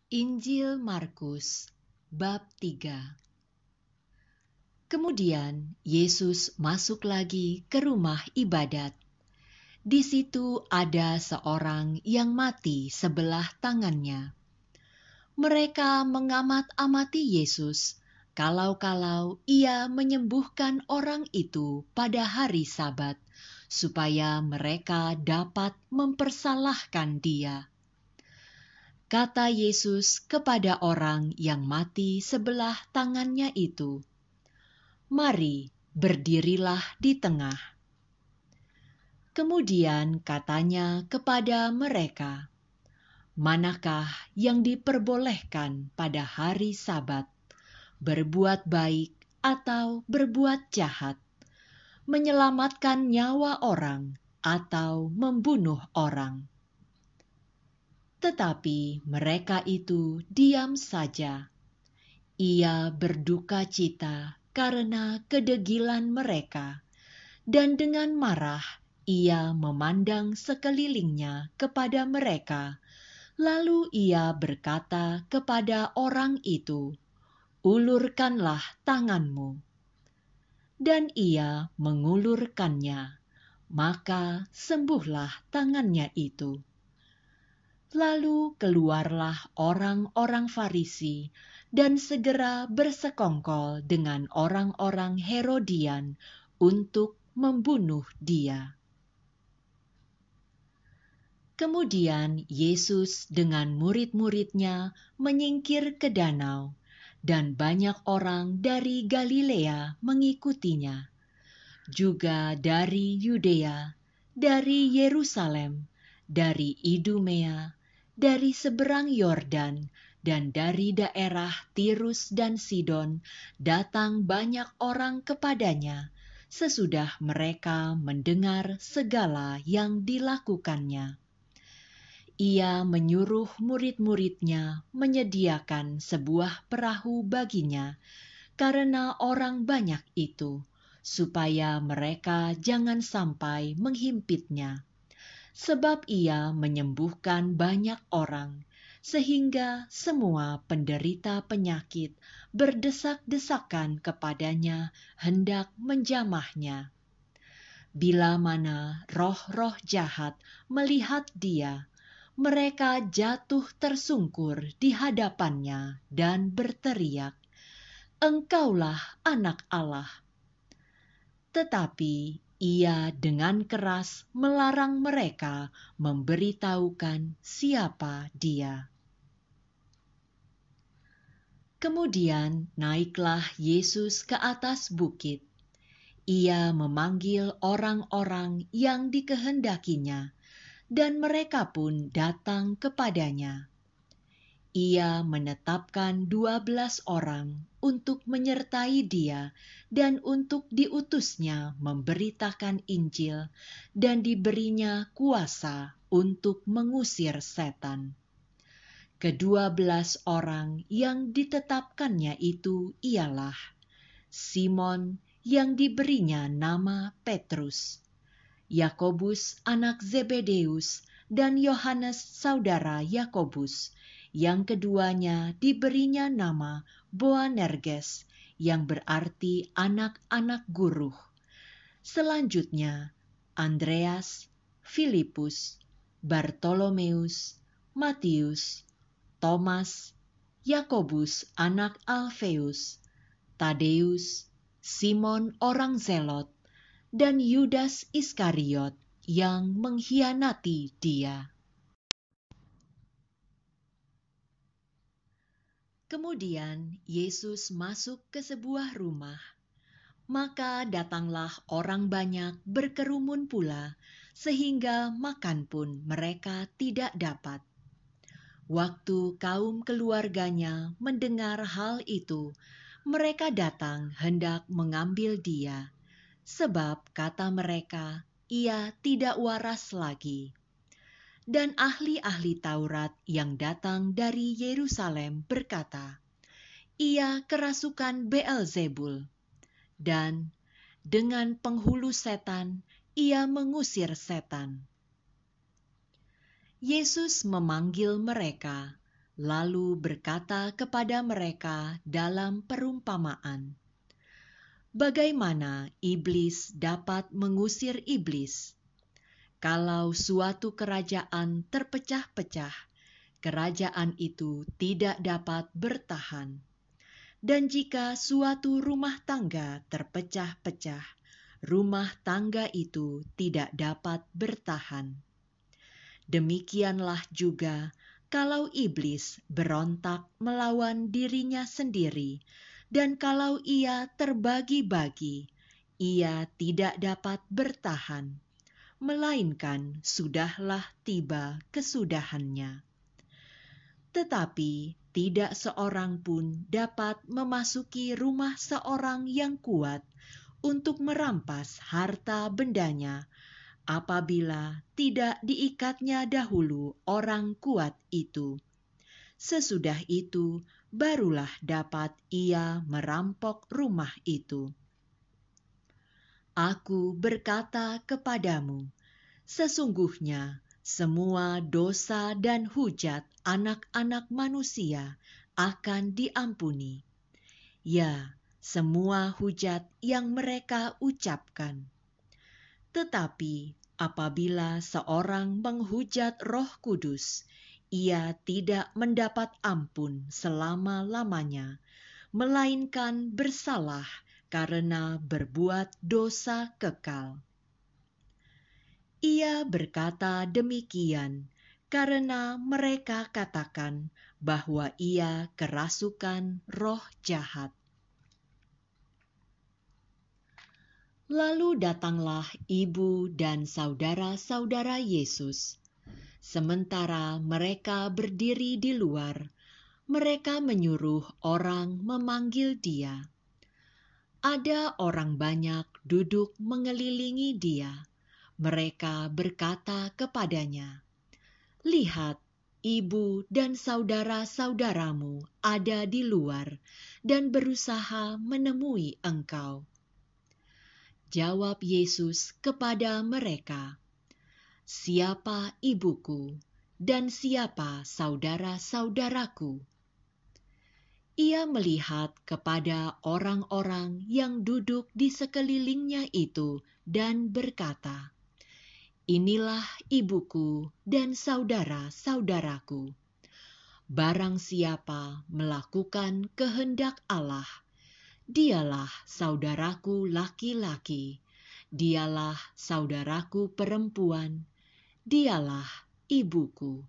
Injil Markus bab 3. Kemudian Yesus masuk lagi ke rumah ibadat. Di situ ada seorang yang mati sebelah tangannya. Mereka mengamat-amati Yesus, kalau-kalau ia menyembuhkan orang itu pada hari Sabat, supaya mereka dapat mempersalahkan dia. Kata Yesus kepada orang yang mati sebelah tangannya itu, "Mari, berdirilah di tengah." Kemudian katanya kepada mereka, "Manakah yang diperbolehkan pada hari Sabat, berbuat baik atau berbuat jahat, menyelamatkan nyawa orang atau membunuh orang?" Tetapi mereka itu diam saja. Ia berduka cita karena kedegilan mereka, dan dengan marah ia memandang sekelilingnya kepada mereka. Lalu ia berkata kepada orang itu, "Ulurkanlah tanganmu." Dan ia mengulurkannya, maka sembuhlah tangannya itu. Lalu keluarlah orang-orang Farisi dan segera bersekongkol dengan orang-orang Herodian untuk membunuh dia. Kemudian Yesus dengan murid-muridnya menyingkir ke danau, dan banyak orang dari Galilea mengikutinya, juga dari Yudea, dari Yerusalem, dari Idumea, dari seberang Yordan, dan dari daerah Tirus dan Sidon datang banyak orang kepadanya, sesudah mereka mendengar segala yang dilakukannya. Ia menyuruh murid-muridnya menyediakan sebuah perahu baginya, karena orang banyak itu, supaya mereka jangan sampai menghimpitnya. Sebab ia menyembuhkan banyak orang, sehingga semua penderita penyakit berdesak-desakan kepadanya hendak menjamahnya. Bila mana roh-roh jahat melihat dia, mereka jatuh tersungkur di hadapannya dan berteriak, "Engkaulah Anak Allah." Tetapi ia dengan keras melarang mereka memberitahukan siapa dia. Kemudian naiklah Yesus ke atas bukit. Ia memanggil orang-orang yang dikehendakinya, dan mereka pun datang kepadanya. Ia menetapkan 12 orang untuk menyertai dia dan untuk diutusnya memberitakan Injil, dan diberinya kuasa untuk mengusir setan. Ke-12 orang yang ditetapkannya itu ialah Simon yang diberinya nama Petrus, Yakobus anak Zebedeus, dan Yohanes saudara Yakobus, yang keduanya diberinya nama Boanerges, yang berarti anak-anak guruh. Selanjutnya Andreas, Filipus, Bartolomeus, Matius, Thomas, Yakobus anak Alfeus, Tadeus, Simon orang Zelot, dan Yudas Iskariot yang mengkhianati dia. Kemudian Yesus masuk ke sebuah rumah, maka datanglah orang banyak berkerumun pula, sehingga makan pun mereka tidak dapat. Waktu kaum keluarganya mendengar hal itu, mereka datang hendak mengambil dia, sebab kata mereka, ia tidak waras lagi. Dan ahli-ahli Taurat yang datang dari Yerusalem berkata, "Ia kerasukan Beelzebul, dan dengan penghulu setan ia mengusir setan." Yesus memanggil mereka, lalu berkata kepada mereka dalam perumpamaan, "Bagaimana iblis dapat mengusir iblis? Kalau suatu kerajaan terpecah-pecah, kerajaan itu tidak dapat bertahan. Dan jika suatu rumah tangga terpecah-pecah, rumah tangga itu tidak dapat bertahan. Demikianlah juga kalau iblis berontak melawan dirinya sendiri, dan kalau ia terbagi-bagi, ia tidak dapat bertahan, melainkan sudahlah tiba kesudahannya. Tetapi tidak seorang pun dapat memasuki rumah seorang yang kuat untuk merampas harta bendanya, apabila tidak diikatnya dahulu orang kuat itu. Sesudah itu, barulah dapat ia merampok rumah itu. Aku berkata kepadamu, sesungguhnya semua dosa dan hujat anak-anak manusia akan diampuni. Ya, semua hujat yang mereka ucapkan. Tetapi apabila seorang menghujat Roh Kudus, ia tidak mendapat ampun selama-lamanya, melainkan bersalah karena berbuat dosa kekal. Ia berkata demikian karena mereka katakan bahwa ia kerasukan roh jahat. Lalu datanglah ibu dan saudara-saudara Yesus. Sementara mereka berdiri di luar, mereka menyuruh orang memanggil dia. Ada orang banyak duduk mengelilingi dia. Mereka berkata kepadanya, "Lihat, ibu dan saudara-saudaramu ada di luar dan berusaha menemui engkau." Jawab Yesus kepada mereka, "Siapa ibuku dan siapa saudara-saudaraku?" Ia melihat kepada orang-orang yang duduk di sekelilingnya itu dan berkata, "Inilah ibuku dan saudara-saudaraku. Barang siapa melakukan kehendak Allah, dialah saudaraku laki-laki, dialah saudaraku perempuan, dialah ibuku."